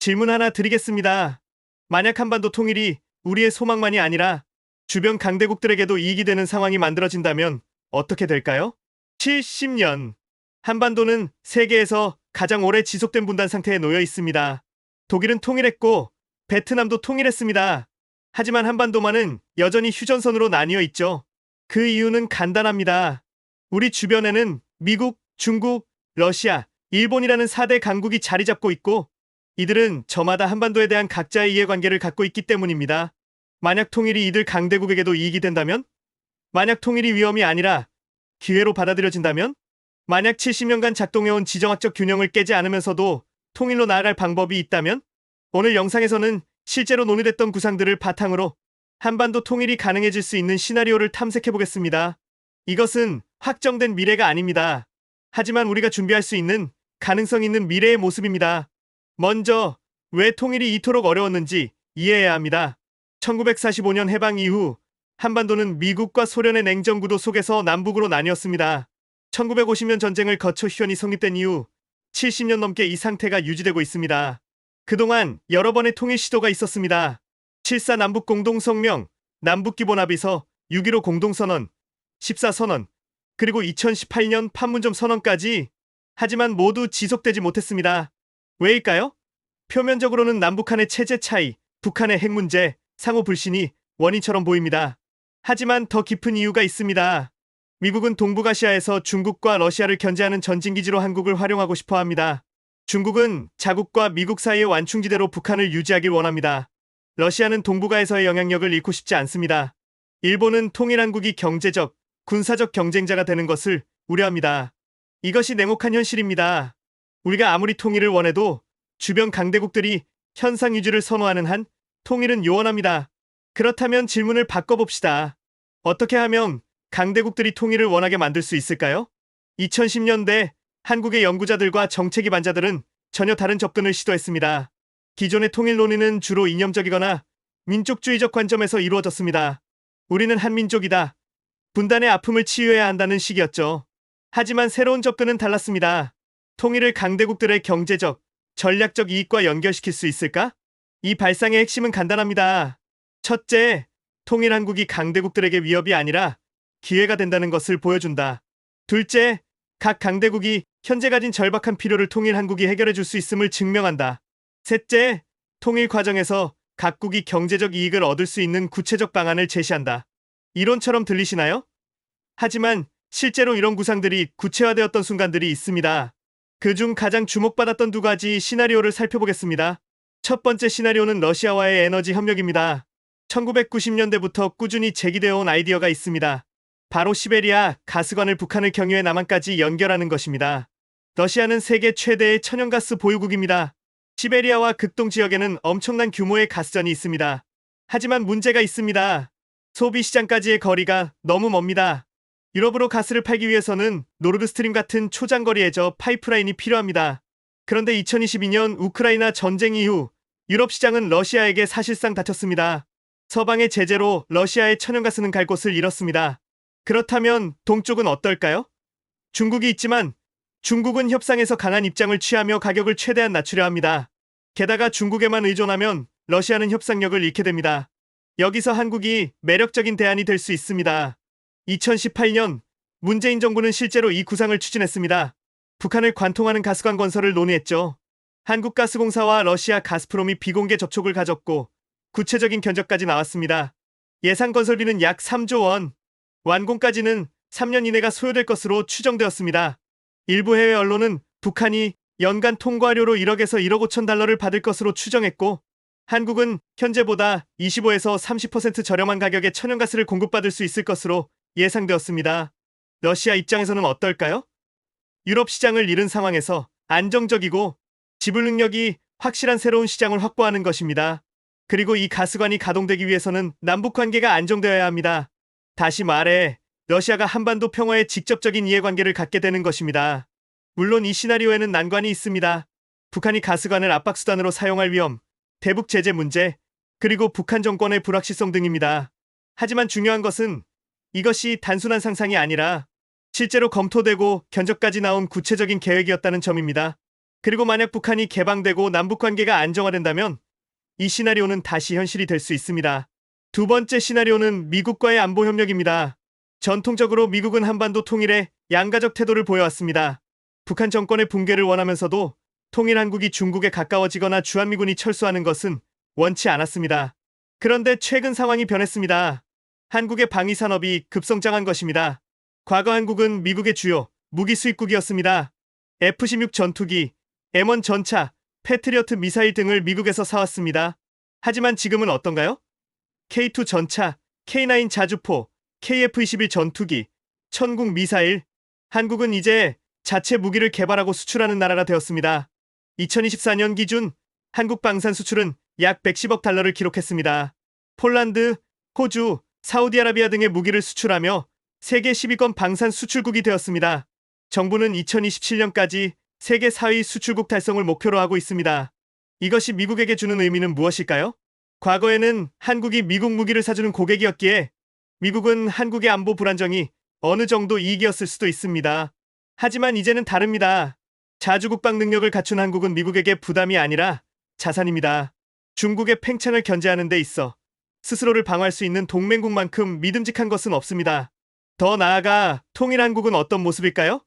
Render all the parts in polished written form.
질문 하나 드리겠습니다. 만약 한반도 통일이 우리의 소망만이 아니라 주변 강대국들에게도 이익이 되는 상황이 만들어진다면 어떻게 될까요? 70년. 한반도는 세계에서 가장 오래 지속된 분단 상태에 놓여 있습니다. 독일은 통일했고 베트남도 통일했습니다. 하지만 한반도만은 여전히 휴전선으로 나뉘어 있죠. 그 이유는 간단합니다. 우리 주변에는 미국, 중국, 러시아, 일본이라는 4대 강국이 자리 잡고 있고 이들은 저마다 한반도에 대한 각자의 이해관계를 갖고 있기 때문입니다. 만약 통일이 이들 강대국에게도 이익이 된다면? 만약 통일이 위험이 아니라 기회로 받아들여진다면? 만약 70년간 작동해온 지정학적 균형을 깨지 않으면서도 통일로 나아갈 방법이 있다면? 오늘 영상에서는 실제로 논의됐던 구상들을 바탕으로 한반도 통일이 가능해질 수 있는 시나리오를 탐색해보겠습니다. 이것은 확정된 미래가 아닙니다. 하지만 우리가 준비할 수 있는 가능성 있는 미래의 모습입니다. 먼저 왜 통일이 이토록 어려웠는지 이해해야 합니다. 1945년 해방 이후 한반도는 미국과 소련의 냉전 구도 속에서 남북으로 나뉘었습니다. 1950년 전쟁을 거쳐 휴전이 성립된 이후 70년 넘게 이 상태가 유지되고 있습니다. 그동안 여러 번의 통일 시도가 있었습니다. 7.4 남북 공동성명, 남북기본합의서, 6.15 공동선언, 14선언, 그리고 2018년 판문점 선언까지. 하지만 모두 지속되지 못했습니다. 왜일까요? 표면적으로는 남북한의 체제 차이, 북한의 핵 문제, 상호 불신이 원인처럼 보입니다. 하지만 더 깊은 이유가 있습니다. 미국은 동북아시아에서 중국과 러시아를 견제하는 전진기지로 한국을 활용하고 싶어 합니다. 중국은 자국과 미국 사이의 완충지대로 북한을 유지하길 원합니다. 러시아는 동북아에서의 영향력을 잃고 싶지 않습니다. 일본은 통일한국이 경제적, 군사적 경쟁자가 되는 것을 우려합니다. 이것이 냉혹한 현실입니다. 우리가 아무리 통일을 원해도 주변 강대국들이 현상 유지를 선호하는 한 통일은 요원합니다. 그렇다면 질문을 바꿔봅시다. 어떻게 하면 강대국들이 통일을 원하게 만들 수 있을까요? 2010년대 한국의 연구자들과 정책 기반자들은 전혀 다른 접근을 시도했습니다. 기존의 통일 논의는 주로 이념적이거나 민족주의적 관점에서 이루어졌습니다. 우리는 한민족이다. 분단의 아픔을 치유해야 한다는 식이었죠. 하지만 새로운 접근은 달랐습니다. 통일을 강대국들의 경제적, 전략적 이익과 연결시킬 수 있을까? 이 발상의 핵심은 간단합니다. 첫째, 통일 한국이 강대국들에게 위협이 아니라 기회가 된다는 것을 보여준다. 둘째, 각 강대국이 현재 가진 절박한 필요를 통일 한국이 해결해 줄 수 있음을 증명한다. 셋째, 통일 과정에서 각국이 경제적 이익을 얻을 수 있는 구체적 방안을 제시한다. 이론처럼 들리시나요? 하지만 실제로 이런 구상들이 구체화되었던 순간들이 있습니다. 그중 가장 주목받았던 두 가지 시나리오를 살펴보겠습니다. 첫 번째 시나리오는 러시아와의 에너지 협력입니다. 1990년대부터 꾸준히 제기되어 온 아이디어가 있습니다. 바로 시베리아 가스관을 북한을 경유해 남한까지 연결하는 것입니다. 러시아는 세계 최대의 천연가스 보유국입니다. 시베리아와 극동 지역에는 엄청난 규모의 가스전이 있습니다. 하지만 문제가 있습니다. 소비 시장까지의 거리가 너무 멉니다. 유럽으로 가스를 팔기 위해서는 노르드스트림 같은 초장거리 해저 파이프라인이 필요합니다. 그런데 2022년 우크라이나 전쟁 이후 유럽 시장은 러시아에게 사실상 닫혔습니다. 서방의 제재로 러시아의 천연가스는 갈 곳을 잃었습니다. 그렇다면 동쪽은 어떨까요? 중국이 있지만 중국은 협상에서 강한 입장을 취하며 가격을 최대한 낮추려 합니다. 게다가 중국에만 의존하면 러시아는 협상력을 잃게 됩니다. 여기서 한국이 매력적인 대안이 될 수 있습니다. 2018년 문재인 정부는 실제로 이 구상을 추진했습니다. 북한을 관통하는 가스관 건설을 논의했죠. 한국가스공사와 러시아 가스프롬이 비공개 접촉을 가졌고 구체적인 견적까지 나왔습니다. 예상 건설비는 약 3조 원, 완공까지는 3년 이내가 소요될 것으로 추정되었습니다. 일부 해외 언론은 북한이 연간 통과료로 1억에서 1억 5천 달러를 받을 것으로 추정했고 한국은 현재보다 25에서 30% 저렴한 가격에 천연가스를 공급받을 수 있을 것으로 예상되었습니다. 러시아 입장에서는 어떨까요? 유럽 시장을 잃은 상황에서 안정적이고 지불 능력이 확실한 새로운 시장을 확보하는 것입니다. 그리고 이 가스관이 가동되기 위해서는 남북 관계가 안정되어야 합니다. 다시 말해 러시아가 한반도 평화에 직접적인 이해관계를 갖게 되는 것입니다. 물론 이 시나리오에는 난관이 있습니다. 북한이 가스관을 압박수단으로 사용할 위험, 대북 제재 문제, 그리고 북한 정권의 불확실성 등입니다. 하지만 중요한 것은 이것이 단순한 상상이 아니라 실제로 검토되고 견적까지 나온 구체적인 계획이었다는 점입니다. 그리고 만약 북한이 개방되고 남북 관계가 안정화된다면 이 시나리오는 다시 현실이 될 수 있습니다. 두 번째 시나리오는 미국과의 안보 협력입니다. 전통적으로 미국은 한반도 통일에 양가적 태도를 보여왔습니다. 북한 정권의 붕괴를 원하면서도 통일 한국이 중국에 가까워지거나 주한미군이 철수하는 것은 원치 않았습니다. 그런데 최근 상황이 변했습니다. 한국의 방위 산업이 급성장한 것입니다. 과거 한국은 미국의 주요 무기 수입국이었습니다. F-16 전투기, M1 전차, 패트리어트 미사일 등을 미국에서 사왔습니다. 하지만 지금은 어떤가요? K2 전차, K9 자주포, KF-21 전투기, 천궁 미사일. 한국은 이제 자체 무기를 개발하고 수출하는 나라가 되었습니다. 2024년 기준 한국 방산 수출은 약 110억 달러를 기록했습니다. 폴란드, 호주, 사우디아라비아 등의 무기를 수출하며 세계 10위권 방산 수출국이 되었습니다. 정부는 2027년까지 세계 4위 수출국 달성을 목표로 하고 있습니다. 이것이 미국에게 주는 의미는 무엇일까요? 과거에는 한국이 미국 무기를 사주는 고객이었기에 미국은 한국의 안보 불안정이 어느 정도 이익이었을 수도 있습니다. 하지만 이제는 다릅니다. 자주국방 능력을 갖춘 한국은 미국에게 부담이 아니라 자산입니다. 중국의 팽창을 견제하는 데 있어 스스로를 방어할 수 있는 동맹국만큼 믿음직한 것은 없습니다. 더 나아가 통일 한국은 어떤 모습일까요?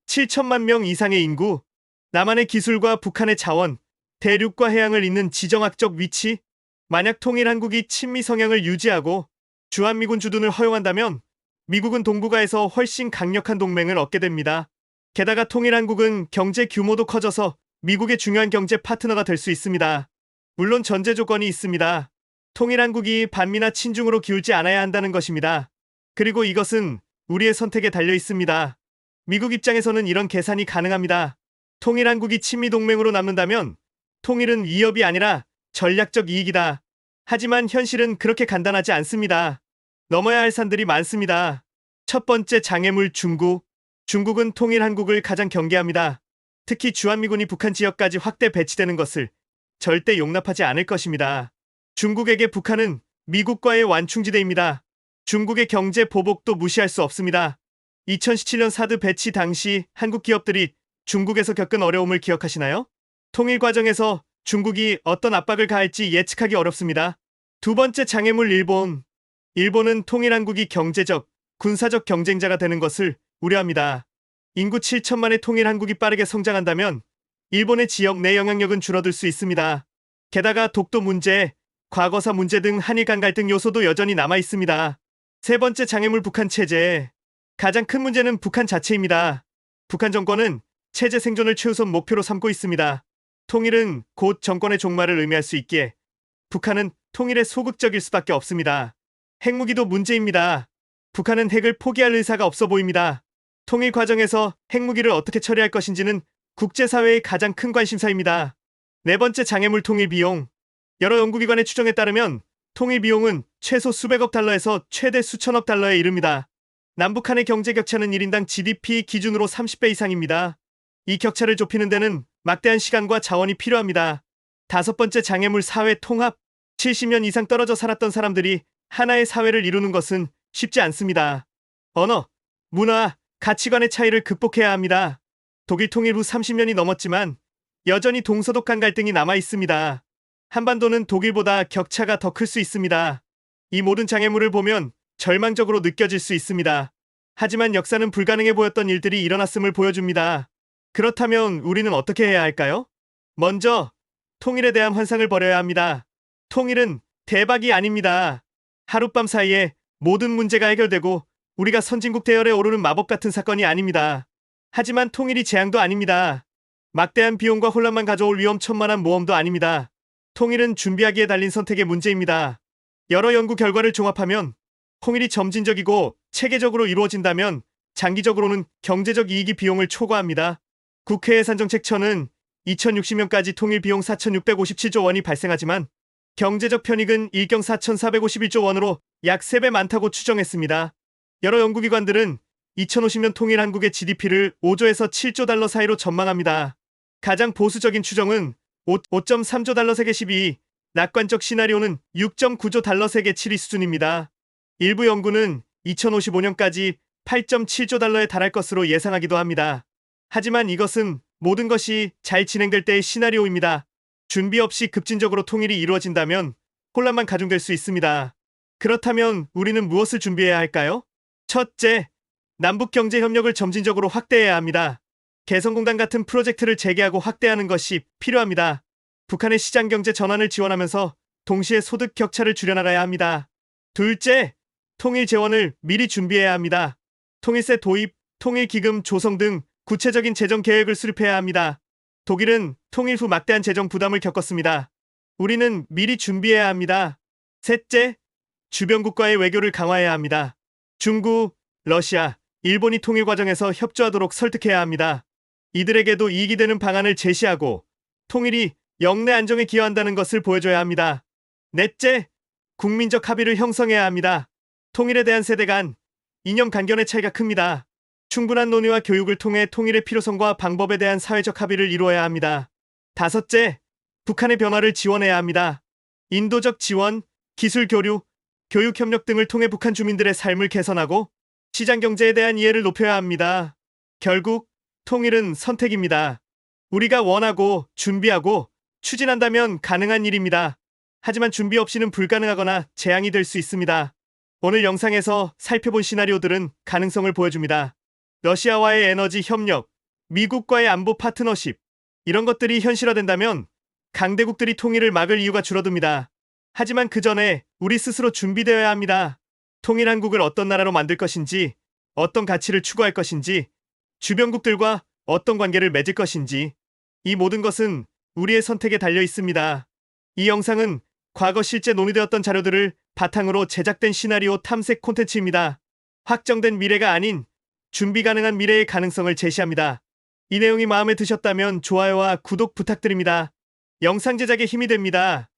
7천만 명 이상의 인구, 남한의 기술과 북한의 자원, 대륙과 해양을 잇는 지정학적 위치. 만약 통일 한국이 친미 성향을 유지하고 주한미군 주둔을 허용한다면 미국은 동북아에서 훨씬 강력한 동맹을 얻게 됩니다. 게다가 통일 한국은 경제 규모도 커져서 미국의 중요한 경제 파트너가 될 수 있습니다. 물론 전제 조건이 있습니다. 통일 한국이 반미나 친중으로 기울지 않아야 한다는 것입니다. 그리고 이것은 우리의 선택에 달려 있습니다. 미국 입장에서는 이런 계산이 가능합니다. 통일 한국이 친미 동맹으로 남는다면 통일은 위협이 아니라 전략적 이익이다. 하지만 현실은 그렇게 간단하지 않습니다. 넘어야 할 산들이 많습니다. 첫 번째 장애물 중국. 중국은 통일 한국을 가장 경계합니다. 특히 주한미군이 북한 지역까지 확대 배치되는 것을 절대 용납하지 않을 것입니다. 중국에게 북한은 미국과의 완충지대입니다. 중국의 경제 보복도 무시할 수 없습니다. 2017년 사드 배치 당시 한국 기업들이 중국에서 겪은 어려움을 기억하시나요? 통일 과정에서 중국이 어떤 압박을 가할지 예측하기 어렵습니다. 두 번째 장애물 일본. 일본은 통일 한국이 경제적, 군사적 경쟁자가 되는 것을 우려합니다. 인구 7천만의 통일 한국이 빠르게 성장한다면 일본의 지역 내 영향력은 줄어들 수 있습니다. 게다가 독도 문제, 과거사 문제 등 한일 간 갈등 요소도 여전히 남아 있습니다. 세 번째 장애물 북한 체제. 가장 큰 문제는 북한 자체입니다. 북한 정권은 체제 생존을 최우선 목표로 삼고 있습니다. 통일은 곧 정권의 종말을 의미할 수 있기에 북한은 통일에 소극적일 수밖에 없습니다. 핵무기도 문제입니다. 북한은 핵을 포기할 의사가 없어 보입니다. 통일 과정에서 핵무기를 어떻게 처리할 것인지는 국제사회의 가장 큰 관심사입니다. 네 번째 장애물 통일 비용. 여러 연구기관의 추정에 따르면 통일 비용은 최소 수백억 달러에서 최대 수천억 달러에 이릅니다. 남북한의 경제 격차는 1인당 GDP 기준으로 30배 이상입니다. 이 격차를 좁히는 데는 막대한 시간과 자원이 필요합니다. 다섯 번째 장애물 사회 통합. 70년 이상 떨어져 살았던 사람들이 하나의 사회를 이루는 것은 쉽지 않습니다. 언어, 문화, 가치관의 차이를 극복해야 합니다. 독일 통일 후 30년이 넘었지만 여전히 동서독 간 갈등이 남아 있습니다. 한반도는 독일보다 격차가 더 클 수 있습니다. 이 모든 장애물을 보면 절망적으로 느껴질 수 있습니다. 하지만 역사는 불가능해 보였던 일들이 일어났음을 보여줍니다. 그렇다면 우리는 어떻게 해야 할까요? 먼저 통일에 대한 환상을 버려야 합니다. 통일은 대박이 아닙니다. 하룻밤 사이에 모든 문제가 해결되고 우리가 선진국 대열에 오르는 마법 같은 사건이 아닙니다. 하지만 통일이 재앙도 아닙니다. 막대한 비용과 혼란만 가져올 위험천만한 모험도 아닙니다. 통일은 준비하기에 달린 선택의 문제입니다. 여러 연구 결과를 종합하면 통일이 점진적이고 체계적으로 이루어진다면 장기적으로는 경제적 이익이 비용을 초과합니다. 국회 예산정책처는 2060년까지 통일 비용 4,657조 원이 발생하지만 경제적 편익은 일경 4,451조 원으로 약 3배 많다고 추정했습니다. 여러 연구기관들은 2050년 통일 한국의 GDP를 5조에서 7조 달러 사이로 전망합니다. 가장 보수적인 추정은 5.3조 달러 세계 12위, 낙관적 시나리오는 6.9조 달러 세계 7위 수준입니다. 일부 연구는 2055년까지 8.7조 달러에 달할 것으로 예상하기도 합니다. 하지만 이것은 모든 것이 잘 진행될 때의 시나리오입니다. 준비 없이 급진적으로 통일이 이루어진다면 혼란만 가중될 수 있습니다. 그렇다면 우리는 무엇을 준비해야 할까요? 첫째, 남북 경제 협력을 점진적으로 확대해야 합니다. 개성공단 같은 프로젝트를 재개하고 확대하는 것이 필요합니다. 북한의 시장 경제 전환을 지원하면서 동시에 소득 격차를 줄여나가야 합니다. 둘째, 통일 재원을 미리 준비해야 합니다. 통일세 도입, 통일기금 조성 등 구체적인 재정 계획을 수립해야 합니다. 독일은 통일 후 막대한 재정 부담을 겪었습니다. 우리는 미리 준비해야 합니다. 셋째, 주변국과의 외교를 강화해야 합니다. 중국, 러시아, 일본이 통일 과정에서 협조하도록 설득해야 합니다. 이들에게도 이익이 되는 방안을 제시하고 통일이 영내 안정에 기여한다는 것을 보여줘야 합니다. 넷째, 국민적 합의를 형성해야 합니다. 통일에 대한 세대 간 이념 간견의 차이가 큽니다. 충분한 논의와 교육을 통해 통일의 필요성과 방법에 대한 사회적 합의를 이루어야 합니다. 다섯째, 북한의 변화를 지원해야 합니다. 인도적 지원, 기술 교류, 교육 협력 등을 통해 북한 주민들의 삶을 개선하고 시장 경제에 대한 이해를 높여야 합니다. 결국 통일은 선택입니다. 우리가 원하고 준비하고 추진한다면 가능한 일입니다. 하지만 준비 없이는 불가능하거나 재앙이 될 수 있습니다. 오늘 영상에서 살펴본 시나리오들은 가능성을 보여줍니다. 러시아와의 에너지 협력, 미국과의 안보 파트너십, 이런 것들이 현실화된다면 강대국들이 통일을 막을 이유가 줄어듭니다. 하지만 그 전에 우리 스스로 준비되어야 합니다. 통일 한국을 어떤 나라로 만들 것인지, 어떤 가치를 추구할 것인지, 주변국들과 어떤 관계를 맺을 것인지, 이 모든 것은 우리의 선택에 달려 있습니다. 이 영상은 과거 실제 논의되었던 자료들을 바탕으로 제작된 시나리오 탐색 콘텐츠입니다. 확정된 미래가 아닌 준비 가능한 미래의 가능성을 제시합니다. 이 내용이 마음에 드셨다면 좋아요와 구독 부탁드립니다. 영상 제작에 힘이 됩니다.